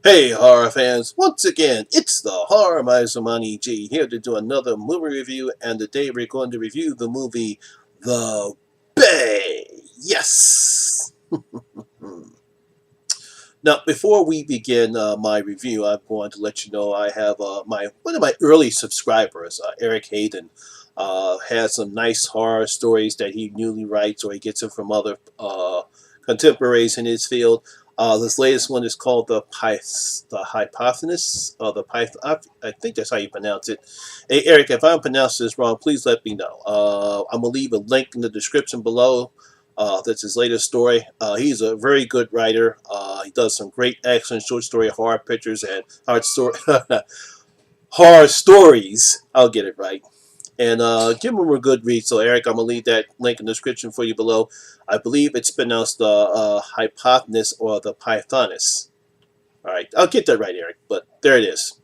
Hey horror fans, once again, it's the Horror Miser Monty G here to do another movie review, and today we're going to review the movie The Bay. Yes! Now, before we begin my review, I'm going to let you know I have one of my early subscribers, Eric Heiden, has some nice horror stories that he newly writes or he gets them from other contemporaries in his field. This latest one is called the Hypothesis, I think that's how you pronounce it. Hey, Eric, if I'm pronouncing this wrong, please let me know. I'm going to leave a link in the description below. That's his latest story. He's a very good writer. He does some great, excellent short story horror pictures and horror stories. I'll get it right. And give him a good read. So, Eric, I'm going to leave that link in the description for you below. I believe it's pronounced the hypotenuse or the pythonus. All right, I'll get that right, Eric, but there it is.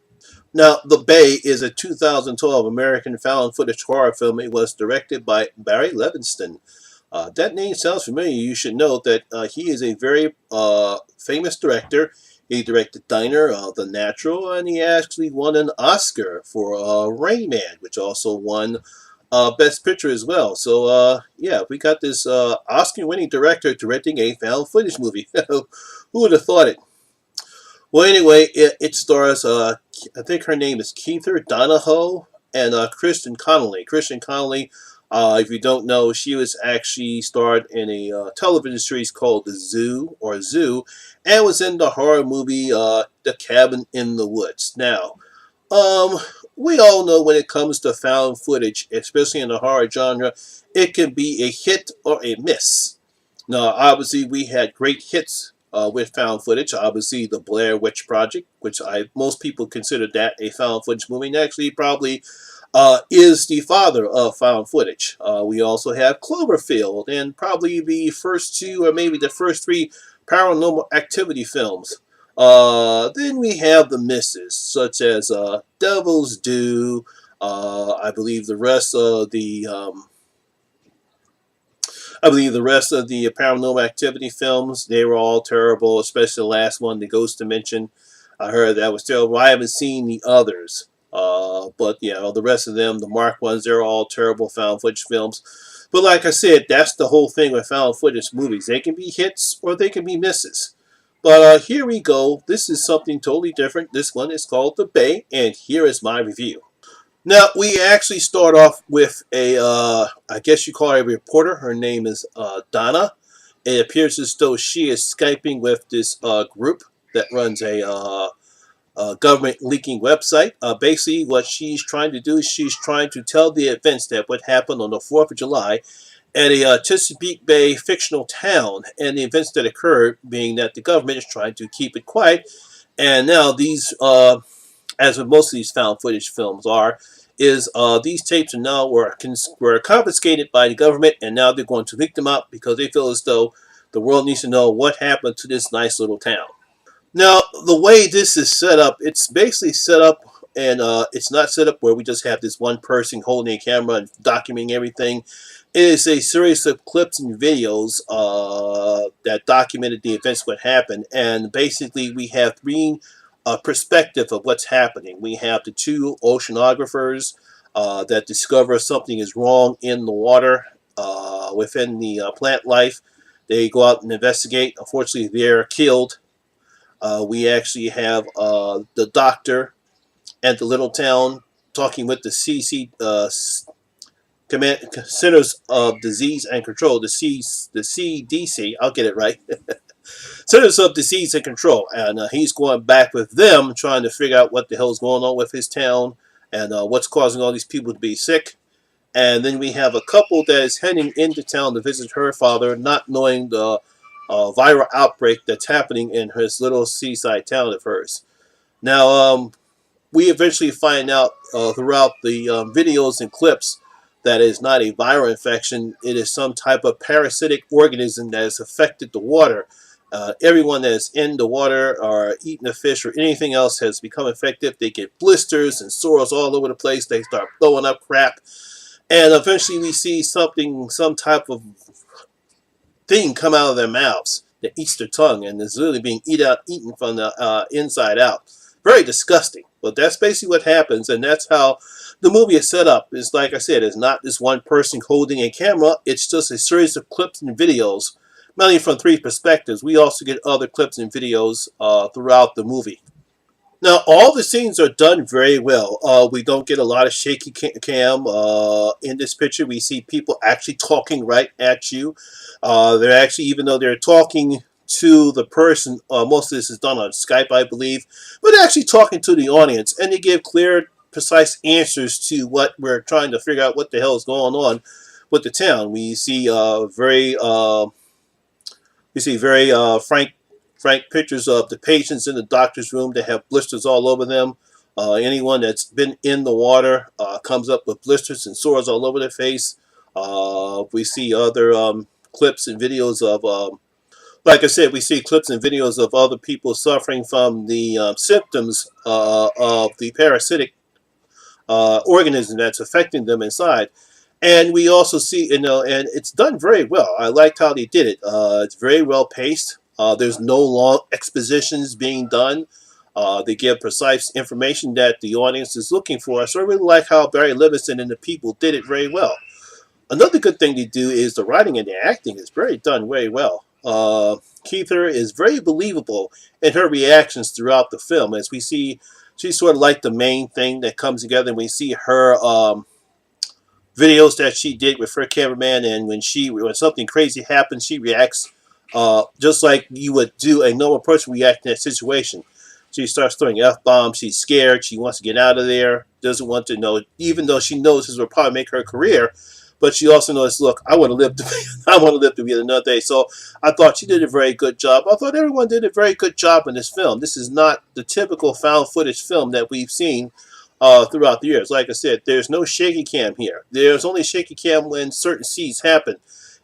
Now, The Bay is a 2012 American found footage horror film. It was directed by Barry Levinson. That name sounds familiar. You should know that he is a very famous director. He directed Diner, The Natural, and he actually won an Oscar for Rain Man, which also won Best Picture as well. So, yeah, we got this Oscar-winning director directing a found footage movie. Who would have thought it? Well, anyway, it stars, I think her name is Keither Donahoe and Kristen Connolly. Kristen Connolly, if you don't know, she was actually starred in a television series called The Zoo, or Zoo, and was in the horror movie The Cabin in the Woods. Now, we all know when it comes to found footage, especially in the horror genre, it can be a hit or a miss. Now, obviously, we had great hits with found footage. Obviously, the Blair Witch Project, which most people consider that a found footage movie, and actually probably is the father of found footage. We also have Cloverfield, and probably the first two, or maybe the first three Paranormal Activity films. Then we have the misses, such as Devil's Due. I believe the rest of the Paranormal Activity films, they were all terrible, especially the last one, The Ghost Dimension. I heard that was terrible. I haven't seen the others. But, the rest of them, the Mark ones, they're all terrible found footage films. But like I said, that's the whole thing with found footage movies. They can be hits or they can be misses. But here we go. This is something totally different. This one is called The Bay, and here is my review. Now, we actually start off with I guess you call her a reporter. Her name is Donna. It appears as though she is Skyping with this group that runs a government leaking website. Basically, what she's trying to do is she's trying to tell the events that would happen on the 4th of July at a Chesapeake Bay fictional town, and the events that occurred being that the government is trying to keep it quiet. And now these, as with most of these found footage films are, is these tapes are now were confiscated by the government, and now they're going to leak them out because they feel as though the world needs to know what happened to this nice little town. Now, the way this is set up, it's basically set up, and it's not set up where we just have this one person holding a camera and documenting everything. It is a series of clips and videos that documented the events what happened, and basically we have three perspectives of what's happening. We have the two oceanographers that discover something is wrong in the water within the plant life. They go out and investigate. Unfortunately, they're killed. We actually have the doctor at the little town talking with the Centers of Disease and Control, the CDC. I'll get it right. Centers of Disease and Control, and he's going back with them, trying to figure out what the hell is going on with his town and what's causing all these people to be sick. And then we have a couple that is heading into town to visit her father, not knowing the viral outbreak that's happening in his little seaside town of hers. Now, we eventually find out throughout the videos and clips that it's not a viral infection. It is some type of parasitic organism that has affected the water. Everyone that is in the water or eating the fish or anything else has become infected. They get blisters and sores all over the place. They start throwing up crap. And eventually we see some type of thing come out of their mouths. that eats their tongue and is literally being eaten from the inside out. Very disgusting. But that's basically what happens, and that's how the movie is set up. It's like I said, it's not just one person holding a camera. It's just a series of clips and videos, mainly from three perspectives. We also get other clips and videos throughout the movie. Now, all the scenes are done very well. We don't get a lot of shaky cam. In this picture, we see people actually talking right at you. They're actually, even though they're talking to the person, most of this is done on Skype, I believe, but they're actually talking to the audience, and they give clear, precise answers to what we're trying to figure out what the hell is going on with the town. We see very frank pictures of the patients in the doctor's room that have blisters all over them. Anyone that's been in the water comes up with blisters and sores all over their face. We see other clips and videos of, like I said, we see clips and videos of other people suffering from the symptoms of the parasitic organism that's affecting them inside. And we also see, and it's done very well. I liked how they did it. It's very well paced. There's no long expositions being done. They give precise information that the audience is looking for. So I really like how Barry Livingston and the people did it very well. Another good thing they do is the writing and the acting is done very well. Keither is very believable in her reactions throughout the film. As we see, she's sort of like the main thing that comes together, and we see her videos that she did with her cameraman, and when something crazy happens, she reacts just like you would do a normal person react in that situation. She starts throwing F-bombs. She's scared. She wants to get out of there. Doesn't want to know, even though she knows this will probably make her career. But she also knows, look, I want to live to be another day. So I thought she did a very good job. I thought everyone did a very good job in this film. This is not the typical found footage film that we've seen throughout the years. Like I said, there's no shaky cam here. There's only shaky cam when certain scenes happen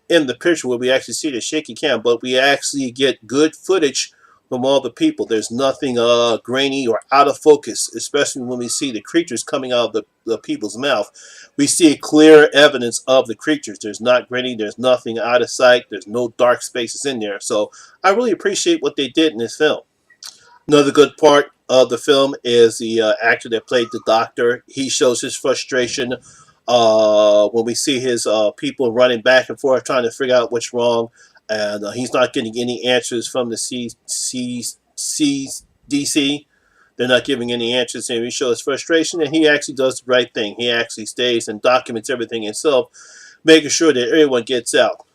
in the picture where we actually see the shaky cam, but we actually get good footage from all the people. There's nothing grainy or out of focus, especially when we see the creatures coming out of the people's mouth. We see clear evidence of the creatures. There's not grainy. There's nothing out of sight. There's no dark spaces in there. So I really appreciate what they did in this film. Another good part of the film is the actor that played the doctor. He shows his frustration when we see his people running back and forth trying to figure out what's wrong, and he's not getting any answers from the CDC. They're not giving any answers, and he shows frustration, and he actually does the right thing. He actually stays and documents everything himself, making sure that everyone gets out.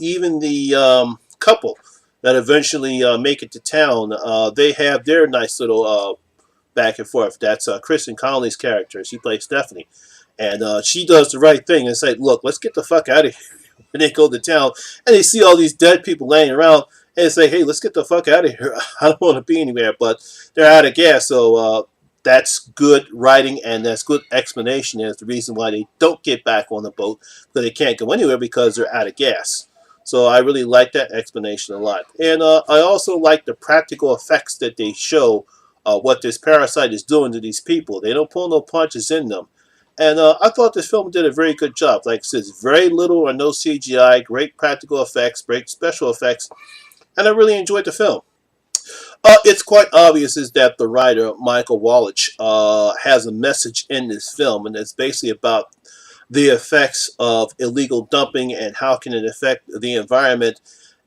Even the couple that eventually make it to town, they have their nice little back and forth. That's Kristen Connolly's character. She plays Stephanie. And she does the right thing and say, look, let's get the fuck out of here. And they go to town, and they see all these dead people laying around, and they say, hey, let's get the fuck out of here. I don't want to be anywhere. But they're out of gas, so that's good writing, and that's good explanation as the reason why they don't get back on the boat, because they can't go anywhere because they're out of gas. So I really like that explanation a lot. And I also like the practical effects that they show what this parasite is doing to these people. They don't pull no punches in them. And I thought this film did a very good job. Like I said, very little or no CGI, great practical effects, great special effects, and I really enjoyed the film. It's quite obvious is that the writer, Michael Wallach, has a message in this film, and it's basically about the effects of illegal dumping and how can it affect the environment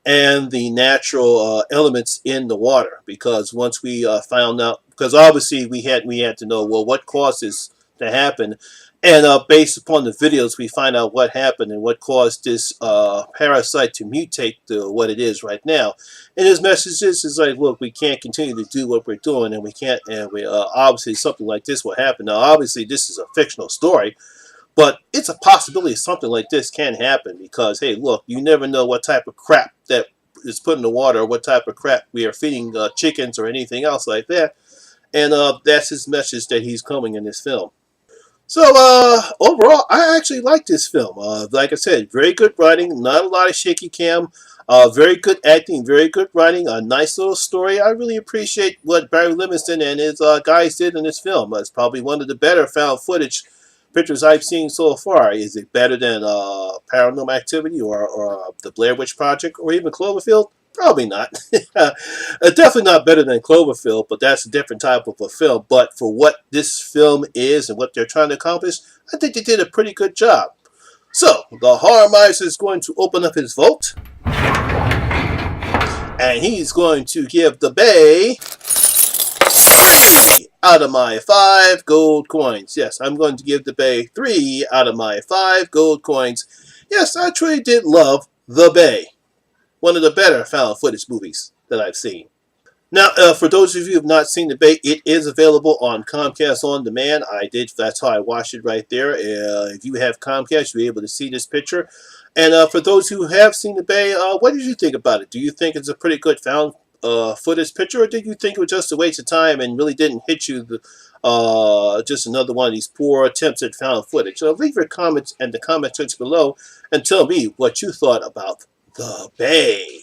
and the natural elements in the water. Because once we found out, because obviously we had to know, well, what causes to happen, and based upon the videos we find out what happened and what caused this parasite to mutate to what it is right now. And his message is like, look, we can't continue to do what we're doing, and we can't, and we obviously something like this will happen. Now obviously this is a fictional story, but it's a possibility something like this can happen, because hey, look, you never know what type of crap that is put in the water, or what type of crap we are feeding chickens or anything else like that. And that's his message that he's coming in this film. So overall, I actually like this film. Like I said, very good writing, not a lot of shaky cam, very good acting, very good writing, a nice little story. I really appreciate what Barry Livingston and his guys did in this film. It's probably one of the better found footage pictures I've seen so far. Is it better than Paranormal Activity or the Blair Witch Project or even Cloverfield? Probably not. Definitely not better than Cloverfield, but that's a different type of a film. But for what this film is and what they're trying to accomplish, I think they did a pretty good job. So, the Horror Miser is going to open up his vote, and he's going to give the Bay 3 out of my 5 gold coins. Yes, I'm going to give the Bay 3 out of my 5 gold coins. Yes, I truly did love The Bay. One of the better found footage movies that I've seen. Now, for those of you who have not seen The Bay, it is available on Comcast On Demand. That's how I watched it right there. If you have Comcast, you'll be able to see this picture. And for those who have seen The Bay, what did you think about it? Do you think it's a pretty good found footage picture, or did you think it was just a waste of time and really didn't hit you just another one of these poor attempts at found footage? So leave your comments in the comment section below and tell me what you thought about The Bay.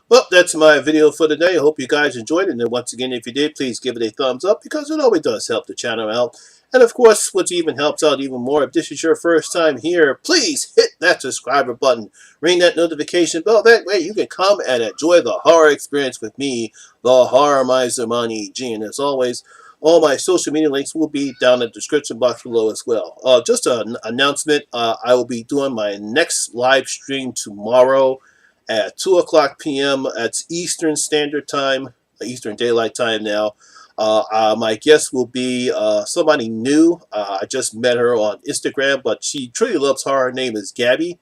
Well, that's my video for today. I hope you guys enjoyed it. And once again, if you did, please give it a thumbs up because it always does help the channel out. And of course, what even helps out even more, if this is your first time here, please hit that subscriber button. Ring that notification bell. That way you can come and enjoy the horror experience with me, the Horror Miser Monty G. And as always, all my social media links will be down in the description box below as well. Just an announcement, I will be doing my next live stream tomorrow at 2 o'clock p.m. That's Eastern Standard Time, Eastern Daylight Time now. My guest will be somebody new. I just met her on Instagram, but she truly loves horror. Her name is Gabby.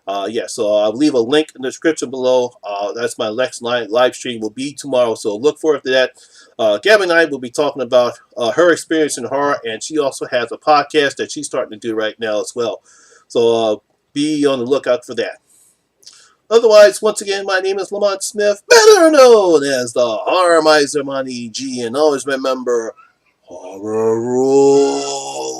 Yeah, so I'll leave a link in the description below. That's my next live stream will be tomorrow, so look forward to that. Gabby and I will be talking about her experience in horror, and she also has a podcast that she's starting to do right now as well. So be on the lookout for that. Otherwise, once again, my name is Lamont Smith, better known as the Horror Miser Monty G, and always remember, horror rules.